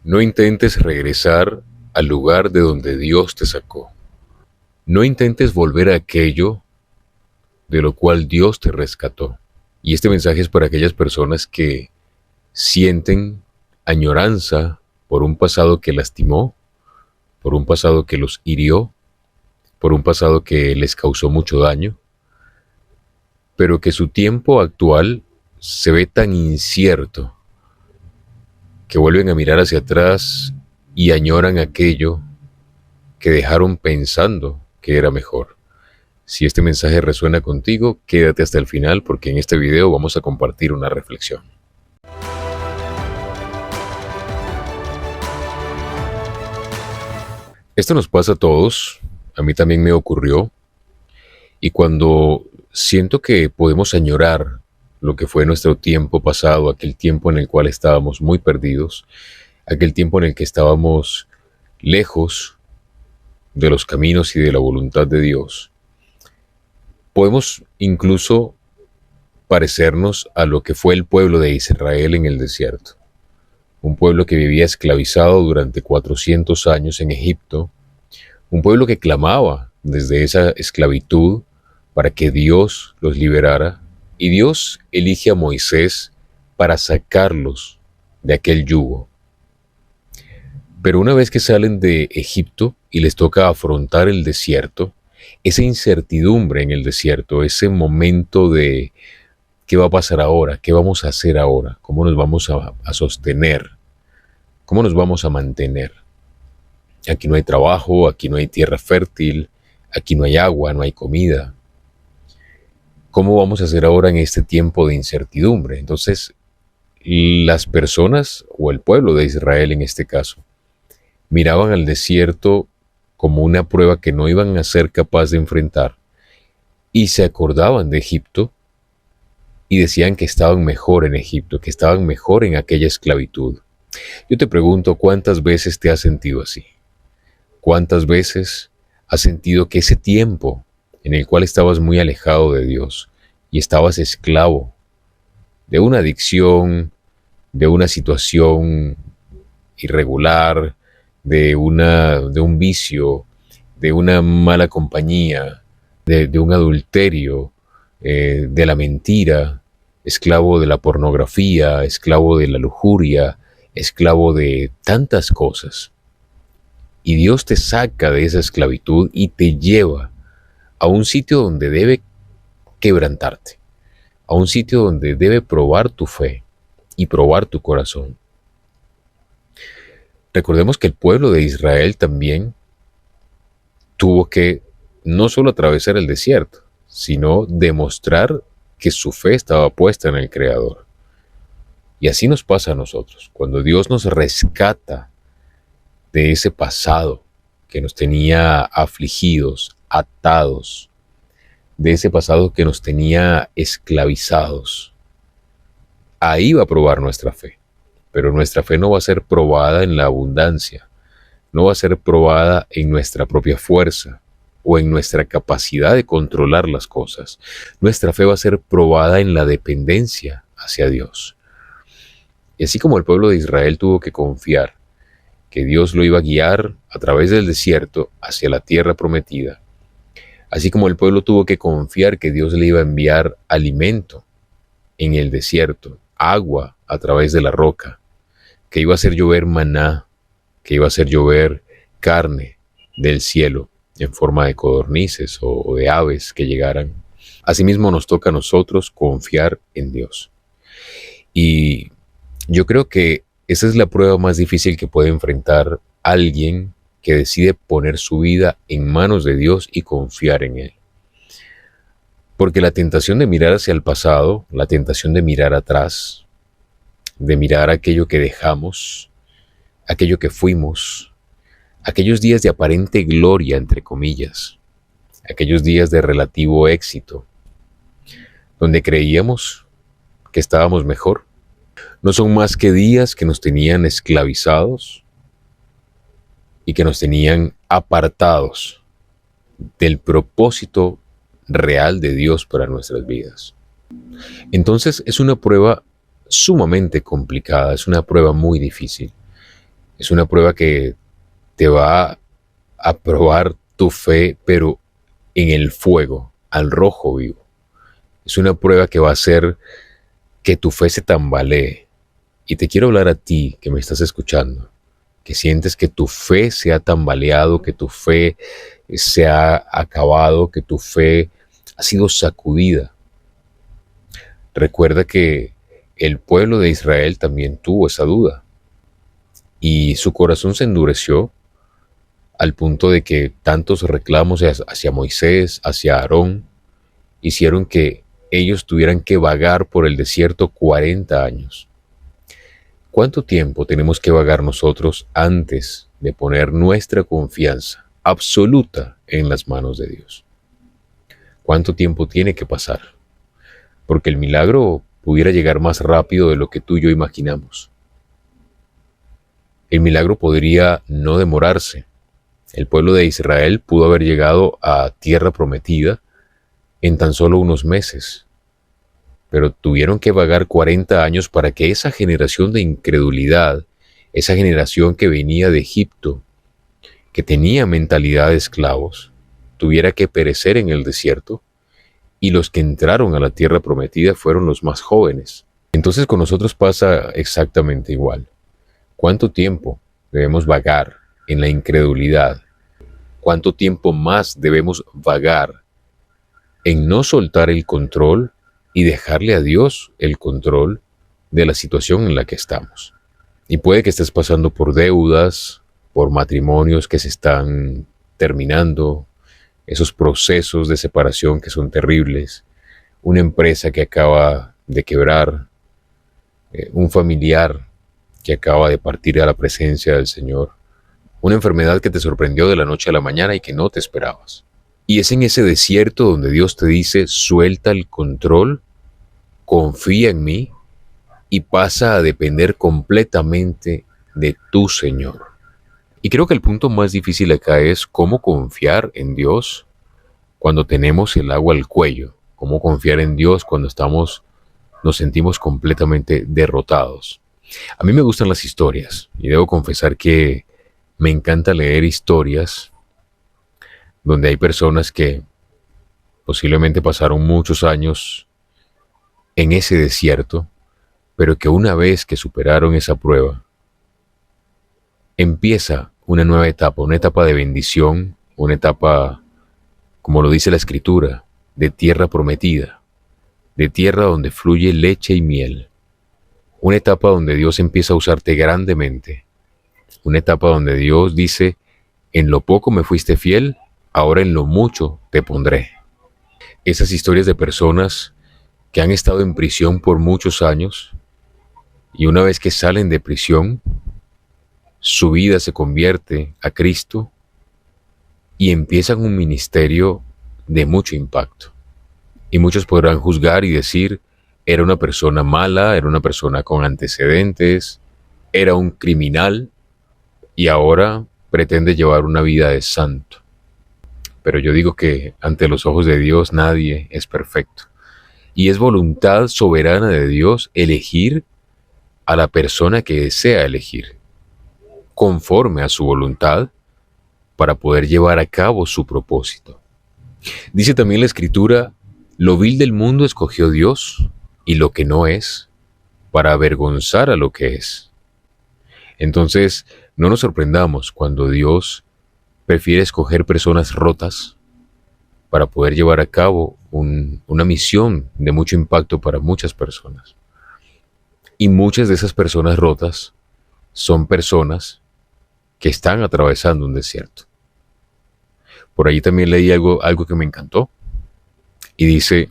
No intentes regresar al lugar de donde Dios te sacó. No intentes volver a aquello de lo cual Dios te rescató. Y este mensaje es para aquellas personas que sienten añoranza por un pasado que lastimó, por un pasado que los hirió, por un pasado que les causó mucho daño, pero que su tiempo actual se ve tan incierto que vuelven a mirar hacia atrás y añoran aquello que dejaron pensando que era mejor. Si este mensaje resuena contigo, quédate hasta el final porque en este video vamos a compartir una reflexión. Esto nos pasa a todos, a mí también me ocurrió, y cuando siento que podemos añorar lo que fue nuestro tiempo pasado, aquel tiempo en el cual estábamos muy perdidos, aquel tiempo en el que estábamos lejos de los caminos y de la voluntad de Dios, podemos incluso parecernos a lo que fue el pueblo de Israel en el desierto. Un pueblo que vivía esclavizado durante 400 años en Egipto, un pueblo que clamaba desde esa esclavitud para que Dios los liberara, y Dios elige a Moisés para sacarlos de aquel yugo. Pero una vez que salen de Egipto y les toca afrontar el desierto, esa incertidumbre en el desierto, ese momento de ¿qué va a pasar ahora? ¿Qué vamos a hacer ahora? ¿Cómo nos vamos a sostener? ¿Cómo nos vamos a mantener? Aquí no hay trabajo, aquí no hay tierra fértil, aquí no hay agua, no hay comida. ¿Cómo vamos a hacer ahora en este tiempo de incertidumbre? Entonces, las personas, o el pueblo de Israel en este caso, miraban al desierto como una prueba que no iban a ser capaces de enfrentar, y se acordaban de Egipto, y decían que estaban mejor en Egipto, que estaban mejor en aquella esclavitud. Yo te pregunto, ¿cuántas veces te has sentido así? ¿Cuántas veces has sentido que ese tiempo en el cual estabas muy alejado de Dios y estabas esclavo de una adicción, de una situación irregular, de un vicio, de una mala compañía, de un adulterio, de la mentira, esclavo de la pornografía, esclavo de la lujuria, esclavo de tantas cosas? Y Dios te saca de esa esclavitud y te lleva a un sitio donde debe quebrantarte, a un sitio donde debe probar tu fe y probar tu corazón. Recordemos que el pueblo de Israel también tuvo que no solo atravesar el desierto, sino demostrar que su fe estaba puesta en el Creador. Y así nos pasa a nosotros, cuando Dios nos rescata de ese pasado que nos tenía afligidos, atados, de ese pasado que nos tenía esclavizados. Ahí va a probar nuestra fe, pero nuestra fe no va a ser probada en la abundancia, no va a ser probada en nuestra propia fuerza o en nuestra capacidad de controlar las cosas. Nuestra fe va a ser probada en la dependencia hacia Dios. Y así como el pueblo de Israel tuvo que confiar que Dios lo iba a guiar a través del desierto hacia la tierra prometida, así como el pueblo tuvo que confiar que Dios le iba a enviar alimento en el desierto, agua a través de la roca, que iba a hacer llover maná, que iba a hacer llover carne del cielo en forma de codornices o de aves que llegaran. Asimismo nos toca a nosotros confiar en Dios. Y yo creo que esa es la prueba más difícil que puede enfrentar alguien que decide poner su vida en manos de Dios y confiar en Él. Porque la tentación de mirar hacia el pasado, la tentación de mirar atrás, de mirar aquello que dejamos, aquello que fuimos, aquellos días de aparente gloria, entre comillas, aquellos días de relativo éxito, donde creíamos que estábamos mejor, no son más que días que nos tenían esclavizados y que nos tenían apartados del propósito real de Dios para nuestras vidas. Entonces es una prueba sumamente complicada, es una prueba muy difícil. Es una prueba que te va a probar tu fe, pero en el fuego, al rojo vivo. Es una prueba que va a hacer que tu fe se tambalee. Y te quiero hablar a ti que me estás escuchando, que sientes que tu fe se ha tambaleado, que tu fe se ha acabado, que tu fe ha sido sacudida. Recuerda que el pueblo de Israel también tuvo esa duda y su corazón se endureció al punto de que tantos reclamos hacia Moisés, hacia Aarón, hicieron que ellos tuvieran que vagar por el desierto 40 años. ¿Cuánto tiempo tenemos que vagar nosotros antes de poner nuestra confianza absoluta en las manos de Dios? ¿Cuánto tiempo tiene que pasar? Porque el milagro pudiera llegar más rápido de lo que tú y yo imaginamos. El milagro podría no demorarse. El pueblo de Israel pudo haber llegado a tierra prometida en tan solo unos meses, pero tuvieron que vagar 40 años para que esa generación de incredulidad, esa generación que venía de Egipto, que tenía mentalidad de esclavos, tuviera que perecer en el desierto, y los que entraron a la tierra prometida fueron los más jóvenes. Entonces con nosotros pasa exactamente igual. ¿Cuánto tiempo debemos vagar en la incredulidad? ¿Cuánto tiempo más debemos vagar en no soltar el control y dejarle a Dios el control de la situación en la que estamos? Y puede que estés pasando por deudas, por matrimonios que se están terminando, esos procesos de separación que son terribles, una empresa que acaba de quebrar, un familiar que acaba de partir a la presencia del Señor, una enfermedad que te sorprendió de la noche a la mañana y que no te esperabas. Y es en ese desierto donde Dios te dice, suelta el control, confía en mí y pasa a depender completamente de tu Señor. Y creo que el punto más difícil acá es cómo confiar en Dios cuando tenemos el agua al cuello, cómo confiar en Dios cuando nos sentimos completamente derrotados. A mí me gustan las historias y debo confesar que me encanta leer historias donde hay personas que posiblemente pasaron muchos años en ese desierto, pero que una vez que superaron esa prueba, empieza una etapa de bendición, una etapa, como lo dice la Escritura, de tierra prometida, de tierra donde fluye leche y miel, una etapa donde Dios empieza a usarte grandemente, una etapa donde Dios dice, en lo poco me fuiste fiel, ahora en lo mucho te pondré. Esas historias de personas que han estado en prisión por muchos años y una vez que salen de prisión, su vida se convierte a Cristo y empiezan un ministerio de mucho impacto. Y muchos podrán juzgar y decir, era una persona mala, era una persona con antecedentes, era un criminal y ahora pretende llevar una vida de santo. Pero yo digo que ante los ojos de Dios nadie es perfecto. Y es voluntad soberana de Dios elegir a la persona que desea elegir, conforme a su voluntad, para poder llevar a cabo su propósito. Dice también la Escritura, lo vil del mundo escogió Dios, y lo que no es, para avergonzar a lo que es. Entonces, no nos sorprendamos cuando Dios prefiere escoger personas rotas para poder llevar a cabo una misión de mucho impacto para muchas personas. Y muchas de esas personas rotas son personas que están atravesando un desierto. Por ahí también leí algo que me encantó. Y dice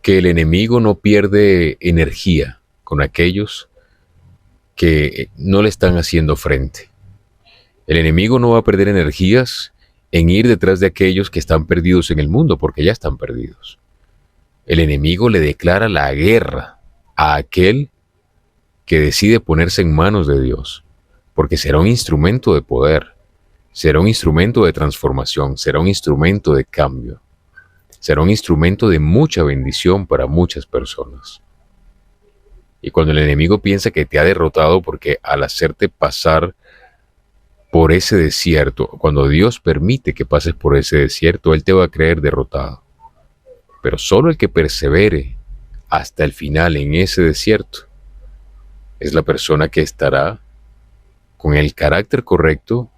que el enemigo no pierde energía con aquellos que no le están haciendo frente. El enemigo no va a perder energías en ir detrás de aquellos que están perdidos en el mundo, porque ya están perdidos. El enemigo le declara la guerra a aquel que decide ponerse en manos de Dios, porque será un instrumento de poder, será un instrumento de transformación, será un instrumento de cambio, será un instrumento de mucha bendición para muchas personas. Y cuando el enemigo piensa que te ha derrotado porque al hacerte pasar por ese desierto, cuando Dios permite que pases por ese desierto, Él te va a creer derrotado. Pero solo el que persevere hasta el final en ese desierto es la persona que estará con el carácter correcto,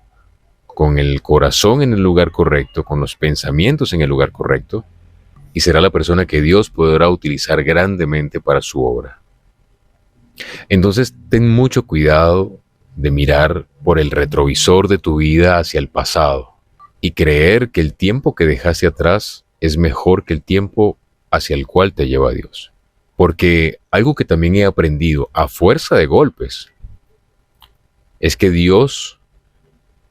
con el corazón en el lugar correcto, con los pensamientos en el lugar correcto, y será la persona que Dios podrá utilizar grandemente para su obra. Entonces, ten mucho cuidado de mirar por el retrovisor de tu vida hacia el pasado y creer que el tiempo que dejaste atrás es mejor que el tiempo hacia el cual te lleva Dios. Porque algo que también he aprendido a fuerza de golpes es que Dios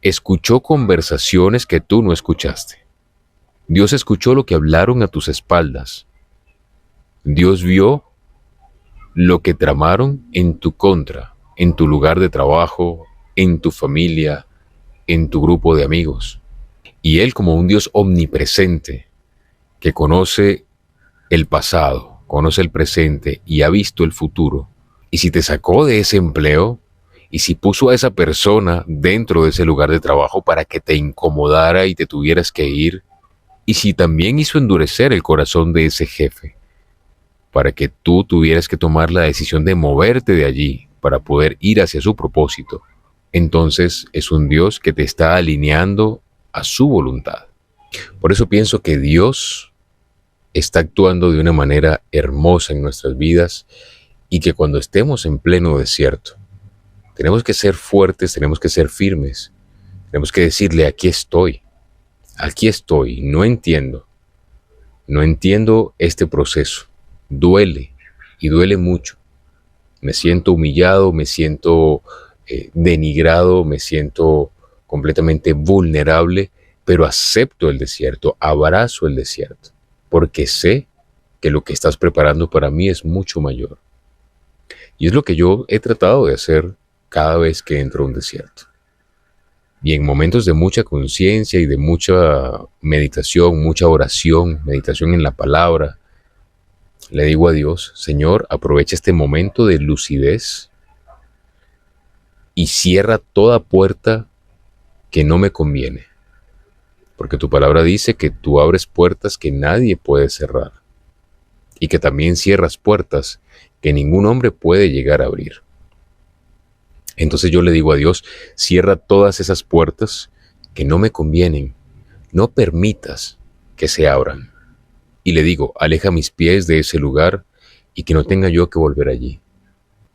escuchó conversaciones que tú no escuchaste. Dios escuchó lo que hablaron a tus espaldas. Dios vio lo que tramaron en tu contra, en tu lugar de trabajo, en tu familia, en tu grupo de amigos. Y Él, como un Dios omnipresente, que conoce el pasado, conoce el presente y ha visto el futuro, y si te sacó de ese empleo, y si puso a esa persona dentro de ese lugar de trabajo para que te incomodara y te tuvieras que ir, y si también hizo endurecer el corazón de ese jefe, para que tú tuvieras que tomar la decisión de moverte de allí para poder ir hacia su propósito, entonces es un Dios que te está alineando a su voluntad. Por eso pienso que Dios está actuando de una manera hermosa en nuestras vidas y que cuando estemos en pleno desierto, tenemos que ser fuertes, tenemos que ser firmes, tenemos que decirle, aquí estoy, no entiendo este proceso, duele y duele mucho, me siento humillado, me siento denigrado, me siento completamente vulnerable, pero acepto el desierto, abrazo el desierto, porque sé que lo que estás preparando para mí es mucho mayor. Y es lo que yo he tratado de hacer cada vez que entro a un desierto. Y en momentos de mucha conciencia y de mucha meditación, mucha oración, meditación en la palabra, le digo a Dios, Señor, aprovecha este momento de lucidez y cierra toda puerta que no me conviene. Porque tu palabra dice que tú abres puertas que nadie puede cerrar y que también cierras puertas que ningún hombre puede llegar a abrir. Entonces yo le digo a Dios, cierra todas esas puertas que no me convienen, no permitas que se abran. Y le digo, aleja mis pies de ese lugar y que no tenga yo que volver allí.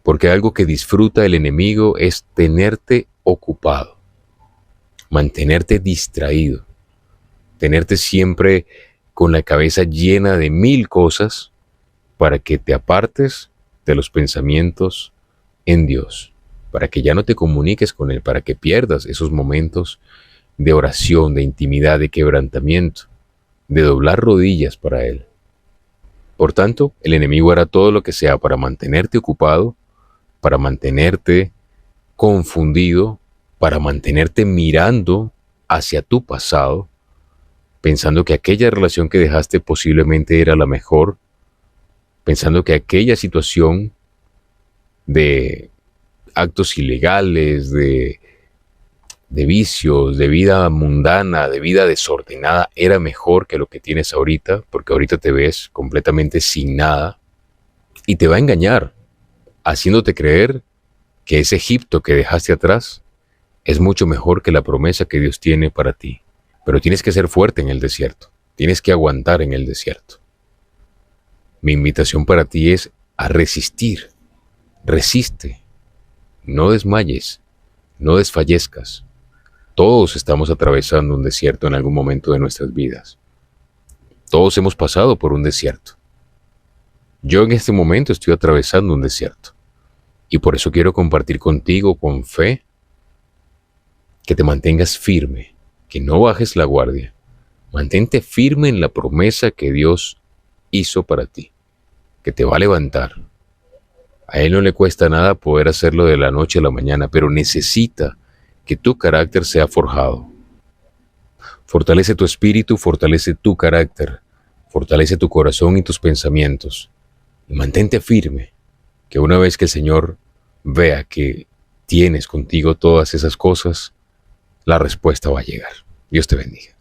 Porque algo que disfruta el enemigo es tenerte ocupado, mantenerte distraído, tenerte siempre con la cabeza llena de 1000 cosas para que te apartes de los pensamientos en Dios, para que ya no te comuniques con Él, para que pierdas esos momentos de oración, de intimidad, de quebrantamiento, de doblar rodillas para Él. Por tanto, el enemigo hará todo lo que sea para mantenerte ocupado, para mantenerte confundido, para mantenerte mirando hacia tu pasado, pensando que aquella relación que dejaste posiblemente era la mejor, pensando que aquella situación de actos ilegales, de vicios, de vida mundana, de vida desordenada, era mejor que lo que tienes ahorita, porque ahorita te ves completamente sin nada, y te va a engañar, haciéndote creer que ese Egipto que dejaste atrás es mucho mejor que la promesa que Dios tiene para ti. Pero tienes que ser fuerte en el desierto, tienes que aguantar en el desierto. Mi invitación para ti es a resistir. Resiste, no desmayes, no desfallezcas. Todos estamos atravesando un desierto en algún momento de nuestras vidas. Todos hemos pasado por un desierto. Yo en este momento estoy atravesando un desierto. Y por eso quiero compartir contigo con fe que te mantengas firme, que no bajes la guardia. Mantente firme en la promesa que Dios hizo para ti, que te va a levantar. A Él no le cuesta nada poder hacerlo de la noche a la mañana, pero necesita que tu carácter sea forjado. Fortalece tu espíritu, fortalece tu carácter, fortalece tu corazón y tus pensamientos. Y mantente firme, que una vez que el Señor vea que tienes contigo todas esas cosas, la respuesta va a llegar. Dios te bendiga.